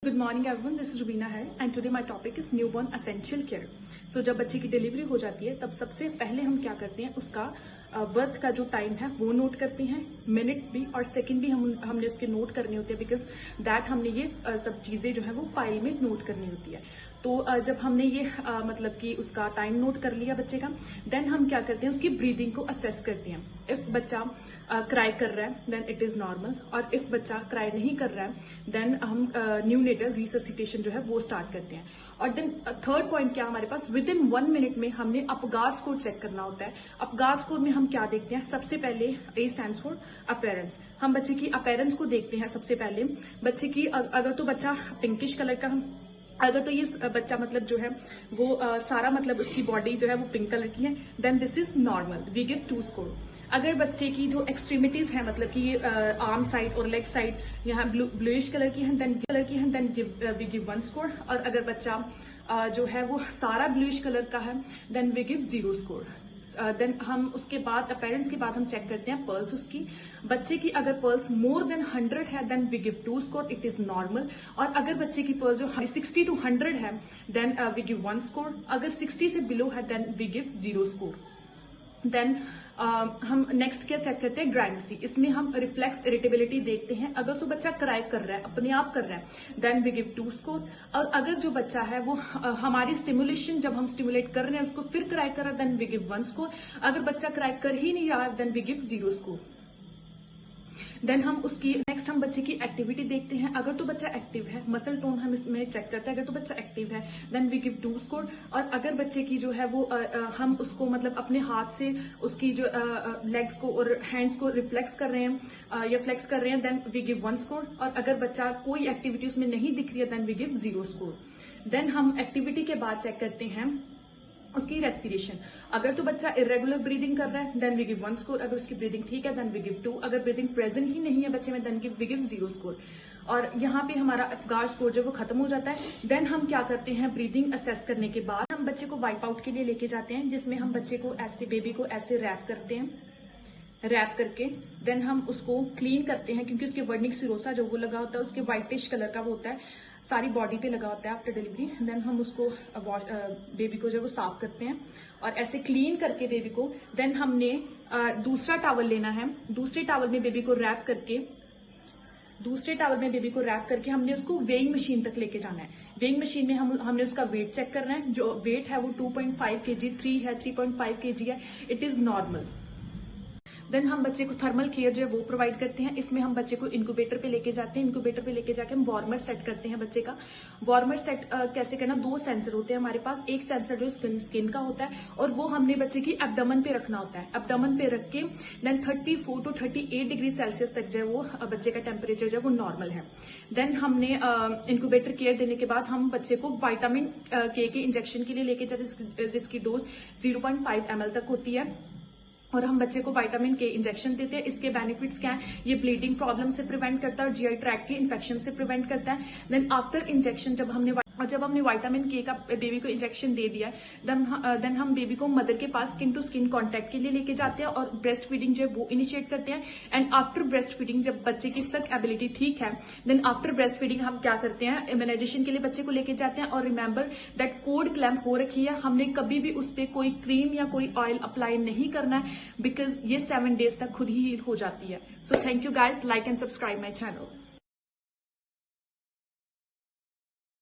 Good morning everyone, this is Rubina here and today my topic is newborn essential care. So जब बच्चे की delivery हो जाती है तब सबसे पहले हम क्या करते हैं, उसका बर्थ का जो टाइम है वो नोट करते हैं, मिनट भी और सेकंड भी हमने उसके नोट करने होते हैं बिकॉज दैट हमने ये सब चीजें जो है वो फाइल में नोट करनी होती है. तो जब हमने ये मतलब कि उसका टाइम नोट कर लिया बच्चे का, देन हम क्या करते हैं, उसकी ब्रीदिंग को असेस करते हैं. इफ बच्चा क्राई कर रहा है देन इट इज नॉर्मल, और इफ बच्चा क्राई नहीं कर रहा है देन हम न्यूनेटल रिससिटेशन जो है वो स्टार्ट करते हैं. और देन थर्ड पॉइंट क्या हमारे पास, विद इन 1 मिनट में हमने अपगार स्कोर चेक करना होता है. अपगार स्कोर में हम क्या देखते हैं, सबसे पहले ए स्टैंड्स फॉर अपीयरेंस. हम बच्चे की अपीयरेंस को देखते हैं सबसे पहले. बच्चे की अगर तो बच्चा पिंकिश कलर का, अगर तो ये बच्चा मतलब जो है वो सारा मतलब उसकी बॉडी जो है वो पिंक कलर की है, then this is normal, we give 2 score. अगर बच्चे की जो एक्सट्रीमिटीज है मतलब कि ये आर्म साइड और लेग साइड यहाँ ब्लूइश कलर की है देन वी गिव 1 स्कोर. और अगर बच्चा जो है वो सारा ब्लूइश कलर का है then we give 0 score. Then हम उसके बाद अपीयरेंस के बाद हम चेक करते हैं पल्स उसकी. बच्चे की अगर पल्स मोर देन 100 है then we give 2 score, it is normal. और अगर बच्चे की पल्स जो 60 to 100 है देन वी गिव 1 स्कोर. अगर 60 से बिलो है then we give 0 score. Then हम नेक्स्ट क्या चेक करते हैं, ग्राइनेसी. इसमें हम रिफ्लेक्स इरिटेबिलिटी देखते हैं. अगर तो बच्चा क्राई कर रहा है, अपने आप कर रहा है, देन वी गिव 2 स्कोर. और अगर जो बच्चा है वो हमारी स्टिमुलेशन जब हम स्टिमुलेट कर रहे हैं उसको फिर क्राई कर रहा है देन वी गिव 1 स्कोर. अगर बच्चा क्राई कर ही नहीं रहा है then we give 0 score. Then हम उसकी नेक्स्ट हम बच्चे की एक्टिविटी देखते हैं. अगर तो बच्चा एक्टिव है, मसल टोन हम इसमें चेक करते हैं. अगर तो बच्चा एक्टिव है देन वी गिव 2 स्कोर. और अगर बच्चे की जो है वो हम उसको मतलब अपने हाथ से उसकी जो लेग्स को और हैंड्स को रिफ्लेक्स कर रहे हैं या फ्लेक्स कर रहे हैं देन वी गिव 1 स्कोर. और अगर बच्चा कोई एक्टिविटी उसमें नहीं दिख रही है then we give 0 score. Then हम एक्टिविटी के बाद चेक करते हैं उसकी रेस्पिरेशन. अगर तो बच्चा इरेगुलर ब्रीदिंग कर रहा है देन वी गिव 1 स्कोर. अगर उसकी ब्रीदिंग ठीक है देन वी गिव 2. अगर ब्रीदिंग प्रेजेंट ही नहीं है बच्चे में देन वी गिव 0 स्कोर. और यहाँ पे हमारा अपगार स्कोर जो वो खत्म हो जाता है. देन हम क्या करते हैं, ब्रीदिंग असेस करने के बाद हम बच्चे को वाइप आउट के लिए लेके जाते हैं, जिसमें हम बच्चे को ऐसे बेबी को ऐसे रैप करते हैं. रैप करके देन हम उसको क्लीन करते हैं क्योंकि उसके वर्निक सिरोसा जो वो लगा होता है उसके व्हाइटिश कलर का वो होता है, सारी बॉडी पे लगा होता है आफ्टर डिलीवरी. देन हम उसको बेबी को जो वो साफ करते हैं और ऐसे क्लीन करके बेबी को देन हमने दूसरा टॉवल लेना है. दूसरे टॉवल में बेबी को रैप करके हमने उसको वेइंग मशीन तक लेके जाना है. वेइंग मशीन में हमने उसका वेट चेक करना है. जो वेट है वो 2.5 kg, 3 है, 3.5 kg है, इट इज नॉर्मल. देन हम बच्चे को थर्मल केयर जो है वो प्रोवाइड करते हैं. इसमें हम बच्चे को इंक्यूबेटर पे लेके जाते हैं. इंक्यूबेटर पे लेके जाके हम वार्मर सेट करते हैं बच्चे का. वार्मर सेट कैसे करना, 2 सेंसर होते हैं हमारे पास. एक सेंसर जो स्किन का होता है और वो हमने बच्चे की एब्डोमेन पे रखना होता है. एब्डोमेन पे रख के देन 34 to 38 डिग्री सेल्सियस तक जो है वो बच्चे का टेम्परेचर जो है वो नॉर्मल है. देन हमने इंक्यूबेटर केयर देने के बाद हम बच्चे को विटामिन के इंजेक्शन के लिए लेके जाते हैं जिसकी डोज 0.5 ml तक होती है. और हम बच्चे को विटामिन के इंजेक्शन देते हैं. इसके बेनिफिट्स क्या है, ये ब्लीडिंग प्रॉब्लम से प्रिवेंट करता है और जीआई ट्रैक्ट के इन्फेक्शन से प्रिवेंट करता है. देन आफ्टर इंजेक्शन जब हमने विटामिन के का बेबी को इंजेक्शन दे दिया देन हम बेबी को मदर के पास स्किन टू स्किन कांटेक्ट के लिए लेके जाते हैं और ब्रेस्ट फीडिंग जो है वो इनिशिएट करते हैं. एंड आफ्टर ब्रेस्ट फीडिंग जब बच्चे की तक एबिलिटी ठीक है देन आफ्टर ब्रेस्ट फीडिंग हम क्या करते हैं, इम्यूनाइजेशन के लिए बच्चे को लेके जाते हैं. और रिमेंबर दैट कोड क्लैम्प हो रखी है, हमने कभी भी उस पर कोई क्रीम या कोई ऑयल अप्लाई नहीं करना है बिकॉज ये 7 days तक खुद ही हील हो जाती है. So thank you guys, like and subscribe my channel.